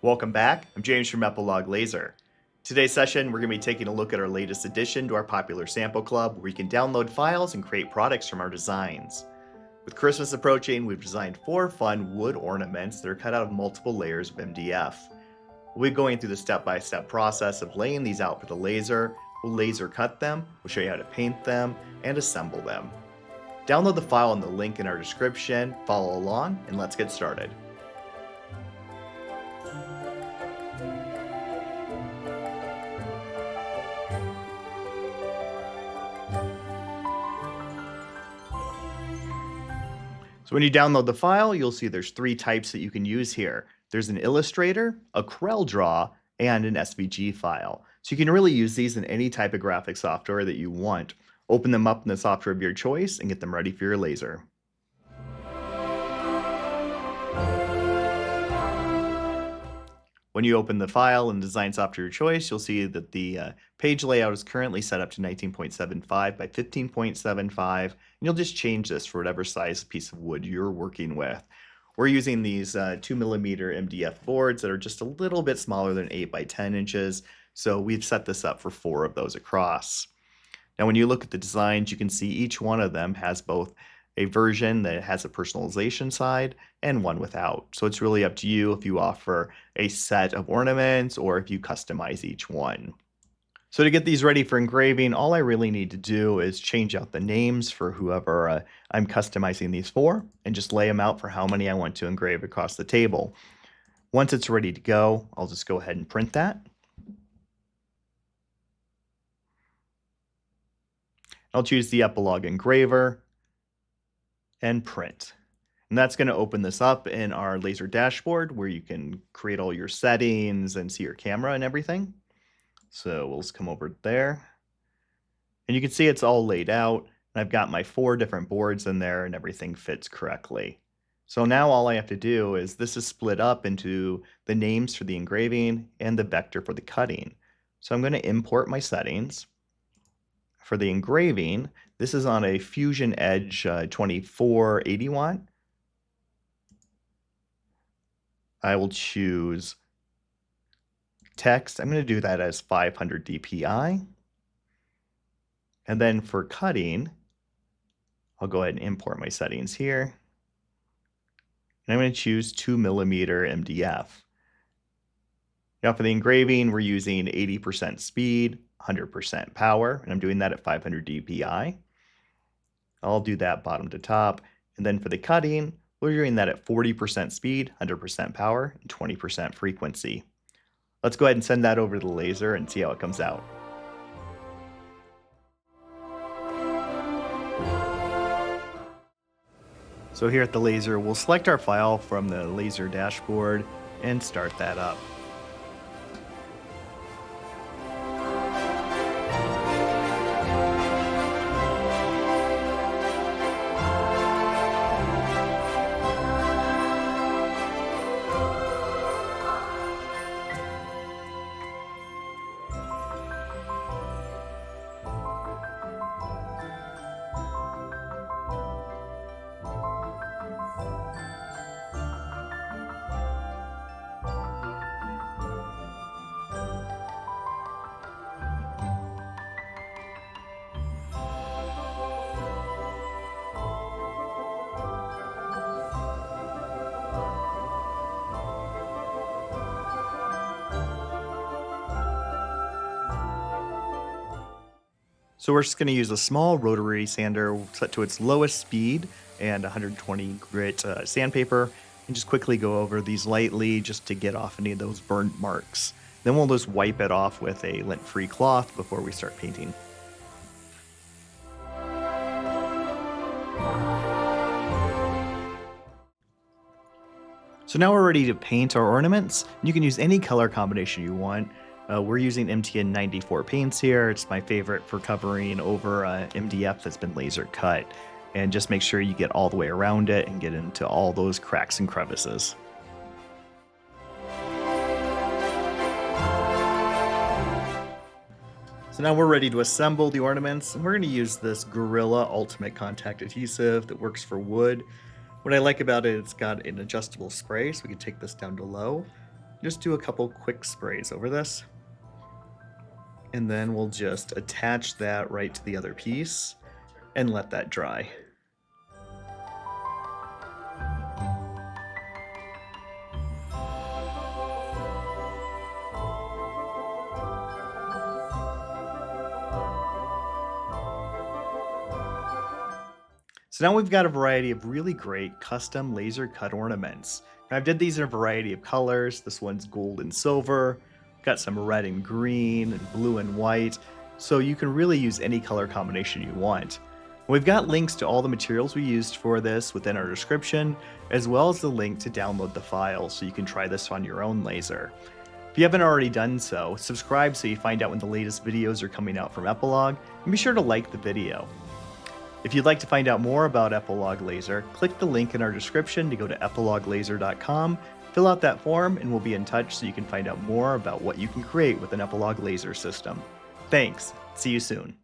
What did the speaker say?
Welcome back. I'm James from Epilog Laser. Today's session, we're going to be taking a look at our latest addition to our popular sample club, where you can download files and create products from our designs. With Christmas approaching, we've designed 4 fun wood ornaments that are cut out of multiple layers of MDF. We'll be going through the step-by-step process of laying these out with a laser. We'll laser cut them, we'll show you how to paint them, and assemble them. Download the file in the link in our description, follow along, and let's get started. So when you download the file, you'll see there's 3 types that you can use here. There's an Illustrator, a CorelDRAW, and an SVG file. So you can really use these in any type of graphic software that you want. Open them up in the software of your choice and get them ready for your laser. When you open the file in design software of your choice, you'll see that the page layout is currently set up to 19.75 by 15.75, and you'll just change this for whatever size piece of wood you're working with. We're using these 2mm MDF boards that are just a little bit smaller than 8 by 10 inches, so we've set this up for 4 of those across. Now when you look at the designs, you can see each one of them has both a version that has a personalization side and one without. So it's really up to you if you offer a set of ornaments or if you customize each one. So to get these ready for engraving, all I really need to do is change out the names for whoever I'm customizing these for, and just lay them out for how many I want to engrave across the table. Once it's ready to go, I'll just go ahead and print that. I'll choose the Epilog engraver and print. And that's going to open this up in our laser dashboard where you can create all your settings and see your camera and everything. So we'll just come over there. And you can see it's all laid out. And I've got my 4 different boards in there and everything fits correctly. So now all I have to do is this is split up into the names for the engraving and the vector for the cutting. So I'm going to import my settings. For the engraving, this is on a Fusion Edge 2480 watt. I will choose text. I'm going to do that as 500 dpi. And then for cutting, I'll go ahead and import my settings here. And I'm going to choose 2mm MDF. Now for the engraving, we're using 80% speed, 100% power, and I'm doing that at 500 dpi. I'll do that bottom to top. And then for the cutting, we're doing that at 40% speed, 100% power, and 20% frequency. Let's go ahead and send that over to the laser and see how it comes out. So here at the laser, we'll select our file from the laser dashboard and start that up. So we're just going to use a small rotary sander set to its lowest speed and 120 grit sandpaper, and just quickly go over these lightly just to get off any of those burnt marks. Then we'll just wipe it off with a lint-free cloth before we start painting. So now we're ready to paint our ornaments. You can use any color combination you want. We're using MTN 94 paints here. It's my favorite for covering over MDF that's been laser cut. And just make sure you get all the way around it and get into all those cracks and crevices. So now we're ready to assemble the ornaments, and we're going to use this Gorilla Ultimate Contact Adhesive that works for wood. What I like about it, it's got an adjustable spray, so we can take this down to low. Just do a couple quick sprays over this. And then we'll just attach that right to the other piece and let that dry. So now we've got a variety of really great custom laser cut ornaments. Now, I've did these in a variety of colors. This one's gold and silver, got some red and green, and blue and white, so you can really use any color combination you want. We've got links to all the materials we used for this within our description, as well as the link to download the file so you can try this on your own laser. If you haven't already done so, subscribe so you find out when the latest videos are coming out from Epilog, and be sure to like the video. If you'd like to find out more about Epilog Laser, click the link in our description to go to epiloglaser.com, fill out that form, and we'll be in touch so you can find out more about what you can create with an Epilog laser system. Thanks. See you soon.